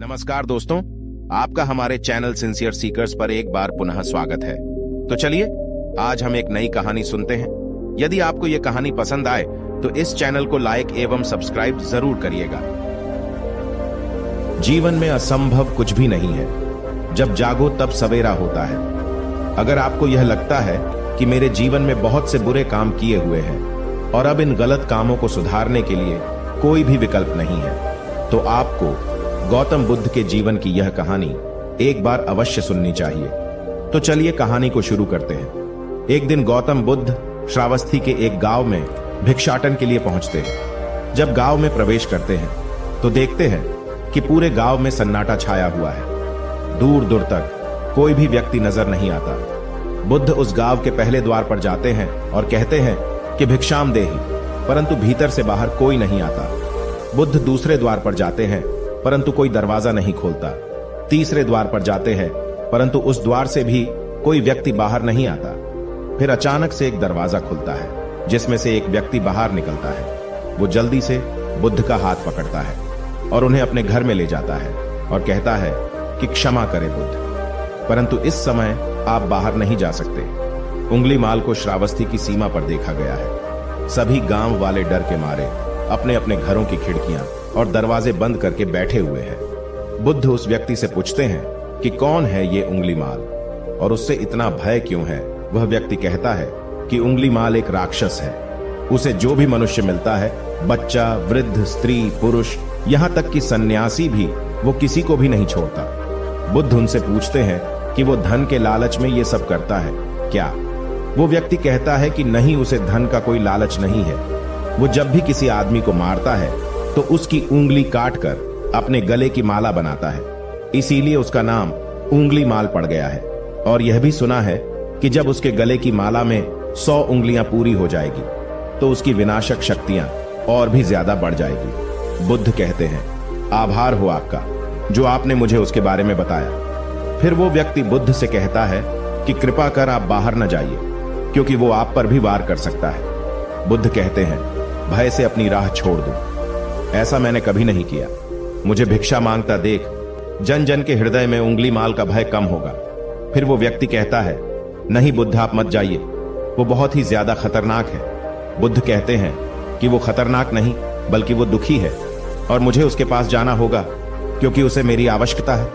नमस्कार दोस्तों, आपका हमारे चैनल सिंसियर सीकर्स पर एक बार पुनः स्वागत है। तो चलिए आज हम एक नई कहानी सुनते हैं। यदि आपको यह कहानी पसंद आए तो इस चैनल को लाइक एवं सब्सक्राइब जरूर करिएगा। जीवन में असंभव कुछ भी नहीं है, जब जागो तब सवेरा होता है। अगर आपको यह लगता है कि मेरे जीवन में बहुत से बुरे काम किए हुए हैं और अब इन गलत कामों को सुधारने के लिए कोई भी विकल्प नहीं है, तो आपको गौतम बुद्ध के जीवन की यह कहानी एक बार अवश्य सुननी चाहिए। तो चलिए कहानी को शुरू करते हैं। एक दिन गौतम बुद्ध श्रावस्ती के एक गांव में भिक्षाटन के लिए पहुंचते हैं। जब गांव में प्रवेश करते हैं तो देखते हैं कि पूरे गांव में सन्नाटा छाया हुआ है। दूर दूर तक कोई भी व्यक्ति नजर नहीं आता। बुद्ध उस गांव के पहले द्वार पर जाते हैं और कहते हैं कि भिक्षाम देहि, परंतु भीतर से बाहर कोई नहीं आता। बुद्ध दूसरे द्वार पर जाते हैं परंतु कोई दरवाजा नहीं खोलता। तीसरे द्वार पर जाते हैं परंतु उस द्वार से भी कोई व्यक्ति बाहर नहीं आता। फिर अचानक से एक दरवाजा खुलता है जिसमें से एक व्यक्ति बाहर निकलता है। वो जल्दी से बुद्ध का हाथ पकड़ता है और उन्हें अपने घर में ले जाता है और कहता है कि क्षमा करें बुद्ध, परंतु इस समय आप बाहर नहीं जा सकते। उंगली माल को श्रावस्ती की सीमा पर देखा गया है। सभी गांव वाले डर के मारे अपने अपने घरों की खिड़कियां और दरवाजे बंद करके बैठे हुए हैं। बुद्ध उस व्यक्ति से पूछते हैं कि कौन है ये उंगली माल और उससे इतना भय क्यों है। वह व्यक्ति कहता है कि उंगली माल एक राक्षस है। उसे जो भी मनुष्य मिलता है, बच्चा, वृद्ध, स्त्री, पुरुष, यहां तक कि सन्यासी भी, वो किसी को भी नहीं छोड़ता। बुद्ध उनसे पूछते हैं कि वो धन के लालच में ये सब करता है क्या। वो व्यक्ति कहता है कि नहीं, उसे धन का कोई लालच नहीं है। वो जब भी किसी आदमी को मारता है तो उसकी उंगली काटकर अपने गले की माला बनाता है, इसीलिए उसका नाम उंगली माल पड़ गया है। और यह भी सुना है कि जब उसके गले की माला में 100 उंगलियां पूरी हो जाएगी तो उसकी विनाशक शक्तियां और भी ज्यादा बढ़ जाएगी। बुद्ध कहते हैं, आभार हो आपका जो आपने मुझे उसके बारे में बताया। फिर वो व्यक्ति बुद्ध से कहता है कि कृपा कर आप बाहर न जाइए, क्योंकि वो आप पर भी वार कर सकता है। बुद्ध कहते हैं, भय से अपनी राह छोड़ दो। ऐसा मैंने कभी नहीं किया। मुझे भिक्षा मांगता देख जन जन के हृदय में उंगली माल का भय कम होगा। फिर वो व्यक्ति कहता है, नहीं बुद्ध, आप मत जाइए, वो बहुत ही ज्यादा खतरनाक है। बुद्ध कहते हैं कि वो खतरनाक नहीं बल्कि वो दुखी है और मुझे उसके पास जाना होगा क्योंकि उसे मेरी आवश्यकता है।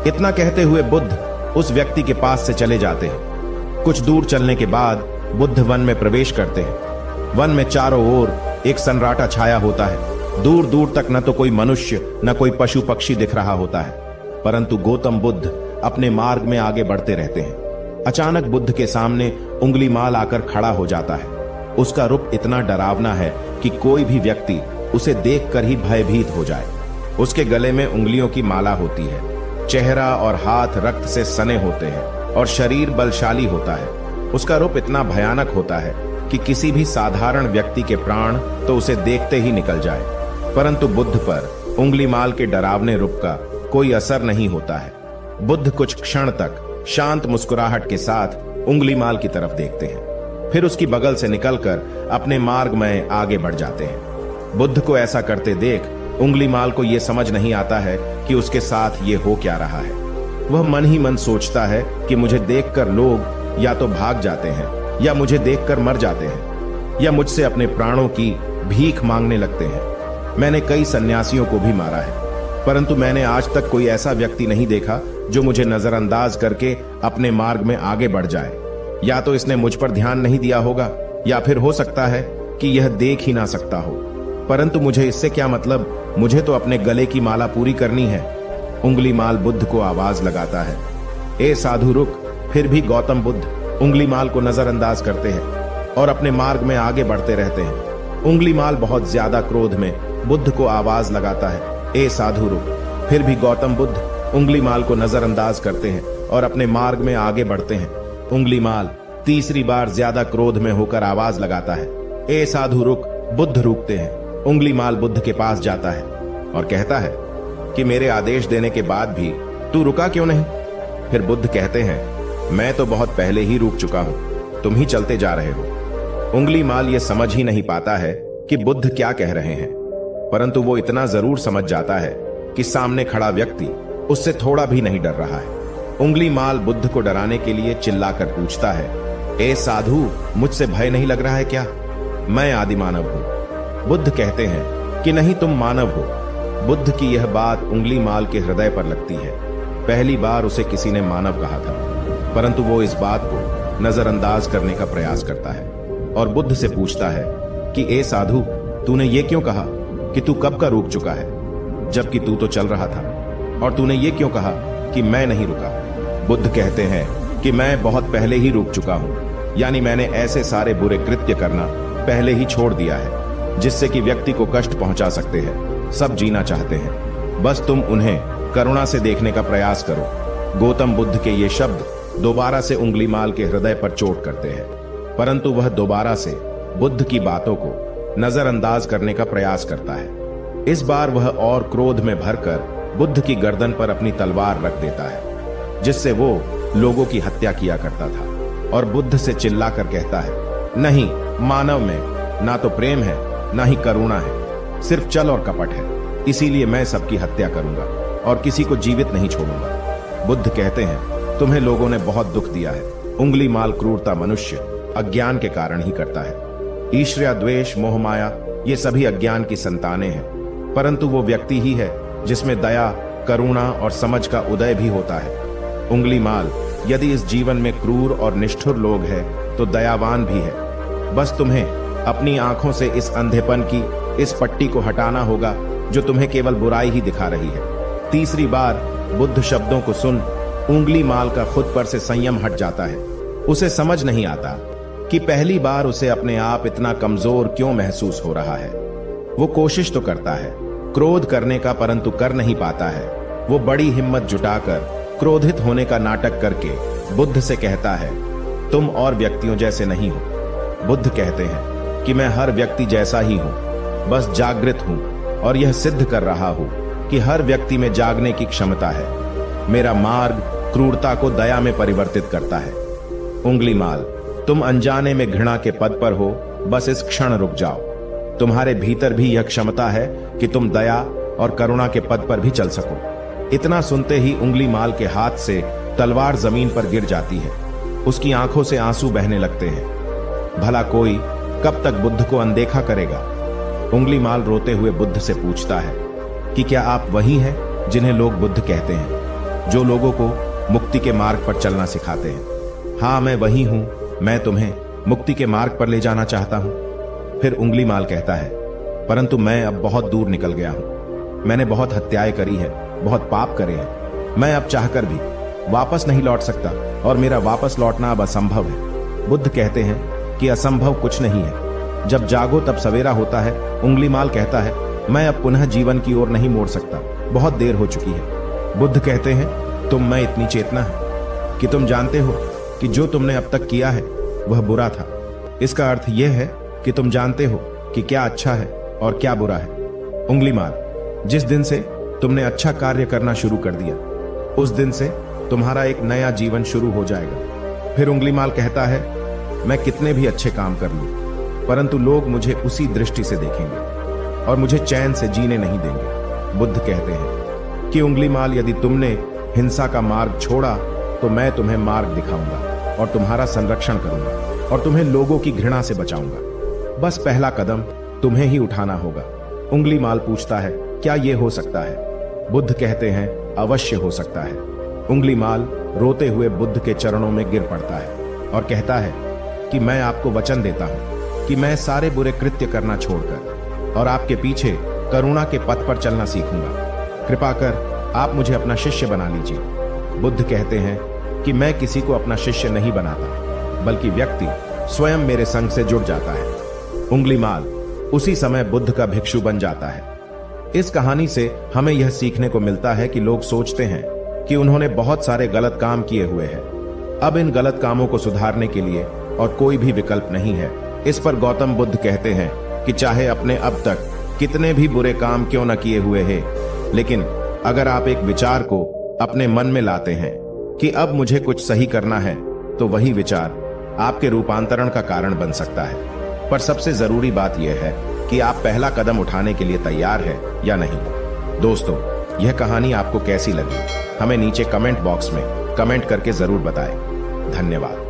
इतना कहते हुए बुद्ध उस व्यक्ति के पास से चले जाते हैं। कुछ दूर चलने के बाद बुद्ध वन में प्रवेश करते हैं। वन में चारों ओर एक सन्नाटा छाया होता है। दूर दूर तक न तो कोई मनुष्य न कोई पशु पक्षी दिख रहा होता है, परंतु गौतम बुद्ध अपने मार्ग में आगे बढ़ते रहते हैं। अचानक बुद्ध के सामने उंगली माल आकर खड़ा हो जाता है। उसका रूप इतना डरावना है कि कोई भी व्यक्ति उसे देखकर ही भयभीत हो जाए। उसके गले में उंगलियों की माला होती है। चेहरा और हाथ रक्त से सने होते हैं और शरीर बलशाली होता है। उसका रूप इतना भयानक होता है कि किसी भी साधारण व्यक्ति के प्राण तो उसे देखते ही निकल जाए, परंतु बुद्ध पर उंगली माल के डरावने रूप का कोई असर नहीं होता है। बुद्ध कुछ क्षण तक शांत मुस्कुराहट के साथ उंगली माल की तरफ देखते हैं, फिर उसकी बगल से निकलकर अपने मार्ग में आगे बढ़ जाते हैं। बुद्ध को ऐसा करते देख उंगली माल को यह समझ नहीं आता है कि उसके साथ ये हो क्या रहा है। वह मन ही मन सोचता है कि मुझे देखकर लोग या तो भाग जाते हैं या मुझे देखकर मर जाते हैं या मुझसे अपने प्राणों की भीख मांगने लगते हैं। मैंने कई सन्यासियों को भी मारा है, परंतु मैंने आज तक कोई ऐसा व्यक्ति नहीं देखा जो मुझे नजरअंदाज करके अपने मार्ग में आगे बढ़ जाए। या तो इसने मुझ पर ध्यान नहीं दिया होगा या फिर हो सकता है कि यह देख ही ना सकता हो, परंतु मुझे इससे क्या मतलब, मुझे तो अपने गले की माला पूरी करनी है। उंगली माल बुद्ध को आवाज लगाता है, ए साधु रुक। फिर भी गौतम बुद्ध उंगली माल को नजरअंदाज करते हैं और अपने मार्ग में आगे बढ़ते रहते हैं। उंगली माल बहुत ज्यादा क्रोध में बुद्ध को आवाज लगाता है, ए साधु रुक। फिर भी गौतम बुद्ध उंगली माल को नजरअंदाज करते हैं और अपने मार्ग में आगे बढ़ते हैं। उंगली माल तीसरी बार ज्यादा क्रोध में होकर आवाज लगाता है, ए साधु रुक। बुद्ध रुकते हैं। उंगली माल बुद्ध के पास जाता है और कहता है कि मेरे आदेश देने के बाद भी तू रुका क्यों नहीं। फिर बुद्ध कहते हैं, मैं तो बहुत पहले ही रुक चुका हूं, तुम ही चलते जा रहे हो। उंगली माल ये समझ ही नहीं पाता है कि बुद्ध क्या कह रहे हैं, परंतु वो इतना जरूर समझ जाता है कि सामने खड़ा व्यक्ति उससे थोड़ा भी नहीं डर रहा है। उंगली माल बुद्ध को डराने के लिए चिल्लाकर पूछता है, ए साधु, मुझसे भय नहीं लग रहा है क्या? मैं आदि मानव हूं। बुद्ध कहते हैं कि नहीं, तुम मानव हो। बुद्ध की यह बात उंगली माल के हृदय पर लगती है। पहली बार उसे किसी ने मानव कहा था, परंतु वो इस बात को नजरअंदाज करने का प्रयास करता है और बुद्ध से पूछता है कि ए साधु, तूने ये क्यों कहा कि तू कब का रुक चुका है, जबकि तू तो चल रहा था? और तूने ये क्यों कहा कि मैं नहीं रुका? बुद्ध कहते हैं कि मैं बहुत पहले ही रुक चुका हूं, यानी मैंने ऐसे सारे बुरे कृत्य करना पहले ही छोड़ दिया है जिससे कि व्यक्ति को कष्ट पहुंचा सकते हैं। सब जीना चाहते हैं, बस तुम उन्हें करुणा से देखने का प्रयास करो। गौतम बुद्ध के ये शब्द दोबारा से उंगली माल के हृदय पर चोट करते हैं, परंतु वह दोबारा से बुद्ध की बातों को नजरअंदाज करने का प्रयास करता है। इस बार वह और क्रोध में भरकर बुद्ध की गर्दन पर अपनी तलवार रख देता है, जिससे वो लोगों की हत्या किया करता था, और बुद्ध से चिल्लाकर कहता है, नहीं, मानव में ना तो प्रेम है ना ही करुणा है, सिर्फ छल और कपट है। इसीलिए मैं सबकी हत्या करूंगा और किसी को जीवित नहीं छोड़ूंगा। बुद्ध कहते हैं, तुम्हें लोगों ने बहुत दुख दिया है। उंगली माल क्रूरता मनुष्य अज्ञान के कारण ही करता है। ईर्ष्या, द्वेष, मोह, माया, ये सभी अज्ञान की संतानें हैं, परंतु वो व्यक्ति ही है जिसमें दया, करुणा और समझ का उदय भी होता है। उंगली माल, यदि इस जीवन में क्रूर और निष्ठुर लोग हैं तो दयावान भी है। बस तुम्हें अपनी आंखों से इस अंधेपन की इस पट्टी को हटाना होगा जो तुम्हें केवल बुराई ही दिखा रही है। तीसरी बार बुद्ध शब्दों को सुन उंगली माल का खुद पर से संयम हट जाता है। उसे समझ नहीं आता कि पहली बार उसे अपने आप इतना कमजोर क्यों महसूस हो रहा है। वो कोशिश तो करता है क्रोध करने का, परंतु कर नहीं पाता है। वो बड़ी हिम्मत जुटाकर क्रोधित होने का नाटक करके बुद्ध से कहता है, तुम और व्यक्तियों जैसे नहीं हो। बुद्ध कहते हैं कि मैं हर व्यक्ति जैसा ही हूं, बस जागृत हूं और यह सिद्ध कर रहा हूं कि हर व्यक्ति में जागने की क्षमता है। मेरा मार्ग क्रूरता को दया में परिवर्तित करता है। उंगली माल, तुम अनजाने में घृणा के पद पर हो, बस इस क्षण रुक जाओ। तुम्हारे भीतर भी यह क्षमता है कि तुम दया और करुणा के पद पर भी चल सको। इतना सुनते ही उंगली माल के हाथ से तलवार जमीन पर गिर जाती है। उसकी आंखों से आंसू बहने लगते हैं। भला कोई कब तक बुद्ध को अनदेखा करेगा? उंगली माल रोते हुए बुद्ध से पूछता है कि क्या आप वही हैं जिन्हें लोग बुद्ध कहते हैं, जो लोगों को मुक्ति के मार्ग पर चलना सिखाते हैं? हाँ, मैं वही हूं। मैं तुम्हें मुक्ति के मार्ग पर ले जाना चाहता हूं। फिर उंगली माल कहता है, परंतु मैं अब बहुत दूर निकल गया हूं। मैंने बहुत हत्याएं करी है, बहुत पाप करे हैं। मैं अब चाहकर भी वापस नहीं लौट सकता और मेरा वापस लौटना अब असंभव है। बुद्ध कहते हैं कि असंभव कुछ नहीं है, जब जागो तब सवेरा होता है। उंगली माल कहता है, मैं अब पुनः जीवन की ओर नहीं मोड़ सकता, बहुत देर हो चुकी है। बुद्ध कहते हैं, तुम में इतनी चेतना है कि तुम जानते हो कि जो तुमने अब तक किया है वह बुरा था। इसका अर्थ यह है कि तुम जानते हो कि क्या अच्छा है और क्या बुरा है। उंगली माल, जिस दिन से तुमने अच्छा कार्य करना शुरू कर दिया, उस दिन से तुम्हारा एक नया जीवन शुरू हो जाएगा। फिर उंगली माल कहता है, मैं कितने भी अच्छे काम कर लूं, परंतु लोग मुझे उसी दृष्टि से देखेंगे और मुझे चैन से जीने नहीं देंगे। बुद्ध कहते हैं कि उंगली माल, यदि तुमने हिंसा का मार्ग छोड़ा तो मैं तुम्हें मार्ग दिखाऊंगा और तुम्हारा संरक्षण करूंगा और तुम्हें लोगों की घृणा से बचाऊंगा। बस पहला कदम तुम्हें ही उठाना होगा। उंगली माल पूछता है, क्या यह हो सकता है? बुद्ध कहते हैं, अवश्य हो सकता है। उंगली माल रोते हुए बुद्ध के चरणों में गिर पड़ता है और कहता है कि मैं आपको वचन देता हूं कि मैं सारे बुरे कृत्य करना छोड़कर और आपके पीछे करुणा के पथ पर चलना सीखूंगा। कृपा कर आप मुझे अपना शिष्य बना लीजिए। बुद्ध कहते हैं कि मैं किसी को अपना शिष्य नहीं बनाता, बल्कि व्यक्ति स्वयं मेरे संग से जुड़ जाता है। उंगली माल उसी समय बुद्ध का भिक्षु बन जाता है। इस कहानी से हमें यह सीखने को मिलता है कि लोग सोचते हैं कि उन्होंने बहुत सारे गलत काम किए हुए हैं, अब इन गलत कामों को सुधारने के लिए और कोई भी विकल्प नहीं है। इस पर गौतम बुद्ध कहते हैं कि चाहे अपने अब तक कितने भी बुरे काम क्यों न किए हुए हैं, लेकिन अगर आप एक विचार को अपने मन में लाते हैं कि अब मुझे कुछ सही करना है, तो वही विचार आपके रूपांतरण का कारण बन सकता है। पर सबसे जरूरी बात यह है कि आप पहला कदम उठाने के लिए तैयार हैं या नहीं। दोस्तों, यह कहानी आपको कैसी लगी हमें नीचे कमेंट बॉक्स में कमेंट करके जरूर बताएं। धन्यवाद।